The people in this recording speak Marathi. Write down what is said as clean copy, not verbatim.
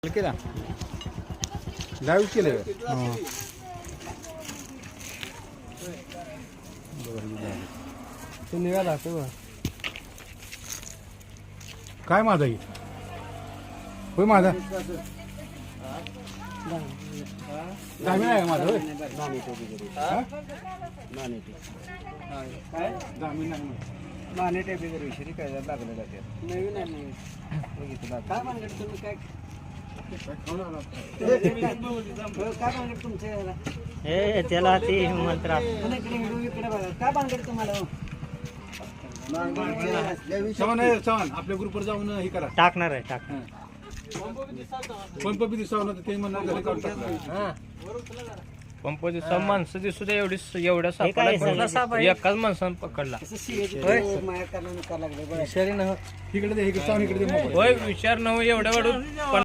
केला लाईव्ह केलं तो निघाला काय माझा ही होय माझा जामीन आहे माझा होय जामीन नाही माने टेपीवर विषयी काय लागलेलं ते नवीन आहे बघितलं काय म्हणलं तुम्ही काय भानगड तुमचे हे त्याला ते मंत्र इकडे बघा काय भानगड तुम्हाला चव्हाण आपल्या ग्रुपवर जाऊन हे करा टाकणार आहे टाकणार पंप बी दिसावं ते म्हणणार पंपाची माणसं दिसू द्या एवढ्या सापाला एकाच माणसानं पकडला माया करायला लागले इकडे दे इकडे चव्हाण इकडे दे होय विचार नव्हे एवढ्या वाढून